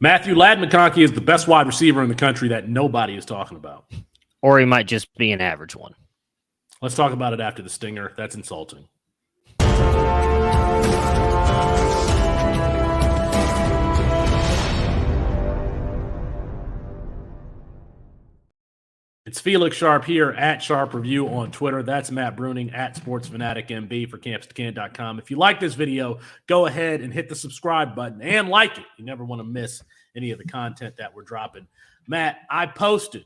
Matthew, Ladd McConkey is the best wide receiver in the country that nobody is talking about. Or he might just be an average one. Let's talk about it after the stinger. That's insulting. It's Felix Sharp here at Sharp Review on Twitter. That's Matt Bruning at SportsFanaticMB for CampusToCan.com. If you like this video, go ahead and hit the subscribe button and like it. You never want to miss any of the content that we're dropping. Matt, I posted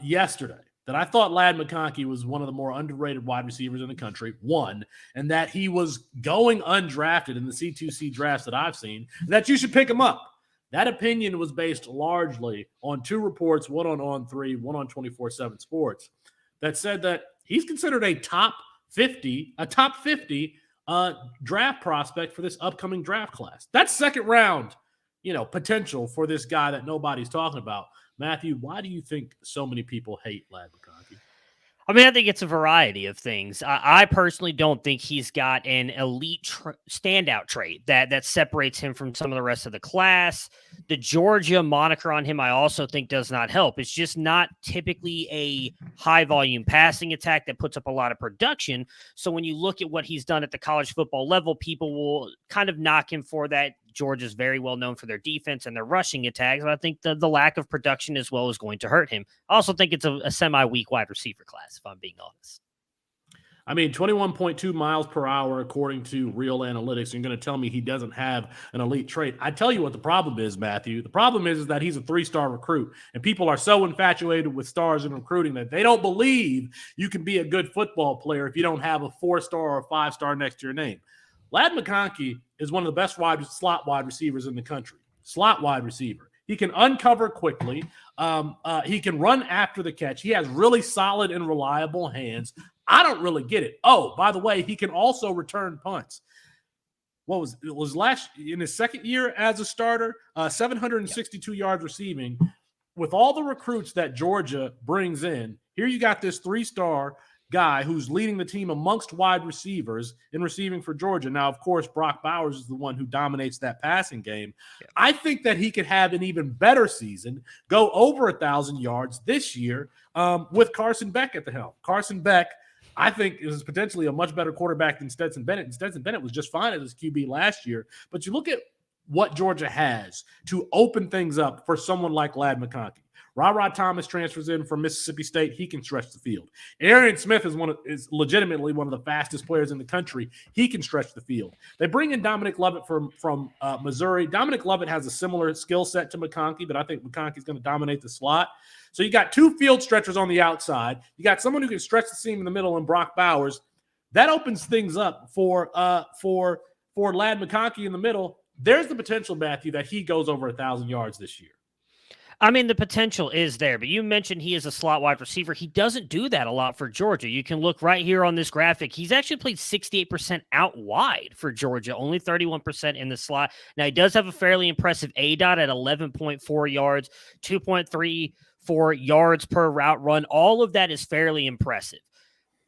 yesterday that I thought Ladd McConkey was one of the more underrated wide receivers in the country, one, and that he was going undrafted in the C2C drafts that I've seen, and that you should pick him up. That opinion was based largely on two reports, one on On3, one on 24/7 Sports, that said that he's considered a top 50 draft prospect for this upcoming draft class. That's second round, potential for this guy that nobody's talking about. Matthew, why do you think so many people hate Ladd McConkey? I mean, I think it's a variety of things. I personally don't think he's got an elite standout trait that separates him from some of the rest of the class. The Georgia moniker on him, I also think, does not help. It's just not typically a high-volume passing attack that puts up a lot of production. So when you look at what he's done at the college football level, people will kind of knock him for that. Georgia's very well known for their defense and their rushing attacks. But I think the lack of production as well is going to hurt him. I also think it's a semi-weak wide receiver class, if I'm being honest. I mean, 21.2 miles per hour, according to Real Analytics. You're going to tell me he doesn't have an elite trait. I tell you what the problem is, Matthew. The problem is that he's a three-star recruit, and people are so infatuated with stars in recruiting that they don't believe you can be a good football player if you don't have a 4-star or a 5-star next to your name. Ladd McConkey is one of the best slot wide receivers in the country. Slot wide receiver. He can uncover quickly. He can run after the catch. He has really solid and reliable hands. I don't really get it. Oh, by the way, he can also return punts. It was last in his second year as a starter, 762 yards receiving. With all the recruits that Georgia brings in, here you got this 3-star guy who's leading the team amongst wide receivers in receiving for Georgia. Now, of course, Brock Bowers is the one who dominates that passing game. Yeah. I think that he could have an even better season, go over 1,000 yards this year with Carson Beck at the helm. Carson Beck, I think, is potentially a much better quarterback than Stetson Bennett. And Stetson Bennett was just fine as his QB last year. But you look at what Georgia has to open things up for someone like Ladd McConkey. Ra Thomas transfers in from Mississippi State. He can stretch the field. Arian Smith is legitimately one of the fastest players in the country. He can stretch the field. They bring in Dominic Lovett from Missouri. Dominic Lovett has a similar skill set to McConkey, but I think McConkey's going to dominate the slot. So you got two field stretchers on the outside. You got someone who can stretch the seam in the middle in Brock Bowers. That opens things up for Ladd McConkey in the middle. There's the potential, Matthew, that he goes over 1,000 yards this year. I mean, the potential is there, but you mentioned he is a slot wide receiver. He doesn't do that a lot for Georgia. You can look right here on this graphic. He's actually played 68% out wide for Georgia, only 31% in the slot. Now, he does have a fairly impressive ADOT at 11.4 yards, 2.34 yards per route run. All of that is fairly impressive.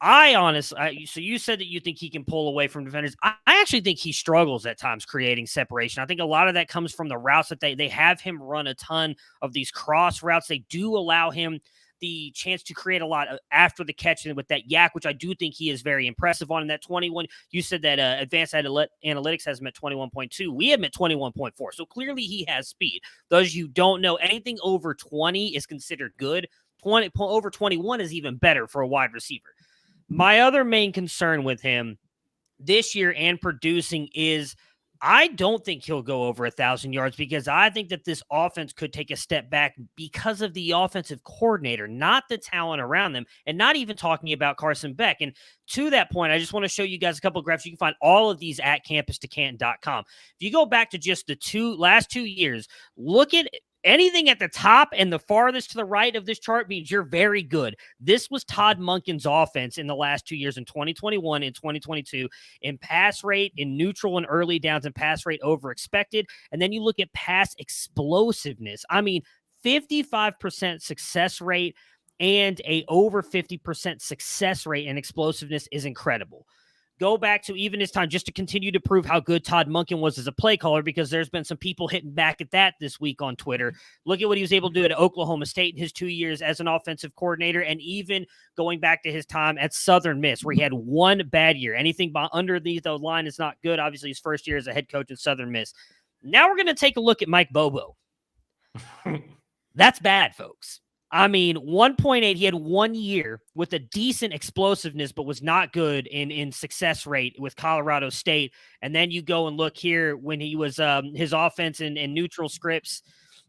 So you said that you think he can pull away from defenders. I actually think he struggles at times creating separation. I think a lot of that comes from the routes that they have him run a ton of these cross routes. They do allow him the chance to create a lot after the catch and with that yak, which I do think he is very impressive on. And that 21, you said that Advanced Analytics has him at 21.2. We have him at 21.4. So clearly he has speed. Those you don't know, anything over 20 is considered good. Over 21 is even better for a wide receiver. My other main concern with him this year and producing is I don't think he'll go over 1,000 yards because I think that this offense could take a step back because of the offensive coordinator, not the talent around them, and not even talking about Carson Beck. And to that point, I just want to show you guys a couple of graphs. You can find all of these at CampusToCan.com. If you go back to just the last 2 years, look at anything at the top and the farthest to the right of this chart means you're very good. This was Todd Monken's offense in the last 2 years, in 2021 and 2022, in pass rate, in neutral and early downs, and pass rate over expected. And then you look at pass explosiveness. I mean, 55% success rate and a over 50% success rate and explosiveness is incredible. go back to even his time just to continue to prove how good Todd Monken was as a play caller, because there's been some people hitting back at that this week on Twitter. Look at what he was able to do at Oklahoma State in his 2 years as an offensive coordinator, and even going back to his time at Southern Miss, where he had one bad year. Anything under the line is not good. Obviously, his first year as a head coach at Southern Miss. Now we're going to take a look at Mike Bobo. That's bad, folks. I mean, 1.8, he had 1 year with a decent explosiveness, but was not good in success rate with Colorado State. And then you go and look here when he was his offense and neutral scripts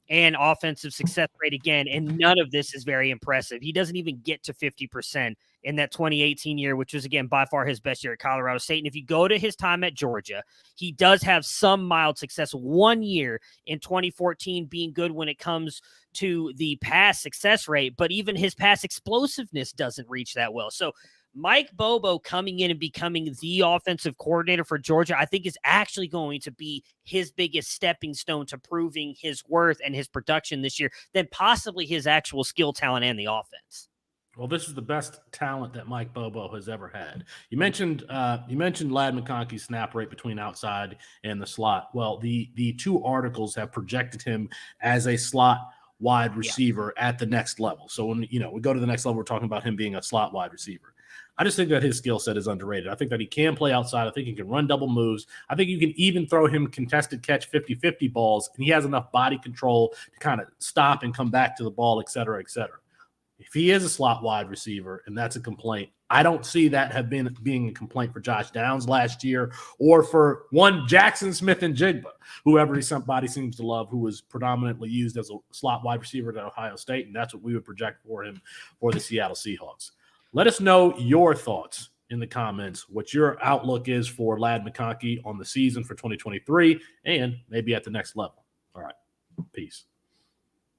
and offensive success rate again, and none of this is very impressive. He doesn't even get to 50% in that 2018 year, which was, again, by far his best year at Colorado State. And if you go to his time at Georgia, he does have some mild success. 1 year in 2014 being good when it comes to the pass success rate, but even his pass explosiveness doesn't reach that well. So Mike Bobo coming in and becoming the offensive coordinator for Georgia, I think, is actually going to be his biggest stepping stone to proving his worth and his production this year than possibly his actual skill, talent, and the offense. Well, this is the best talent that Mike Bobo has ever had. You mentioned Ladd McConkey's snap rate between outside and the slot. Well, the two articles have projected him as a slot wide receiver at the next level. So when we go to the next level, we're talking about him being a slot wide receiver. I just think that his skill set is underrated. I think that he can play outside. I think he can run double moves. I think you can even throw him contested catch 50-50 balls, and he has enough body control to kind of stop and come back to the ball, et cetera, et cetera. If he is a slot wide receiver and that's a complaint, I don't see that being a complaint for Josh Downs last year or for one Jackson Smith-Njigba, whoever somebody seems to love, who was predominantly used as a slot wide receiver at Ohio State, and that's what we would project for him for the Seattle Seahawks. Let us know your thoughts in the comments, what your outlook is for Ladd McConkey on the season for 2023 and maybe at the next level. All right, peace.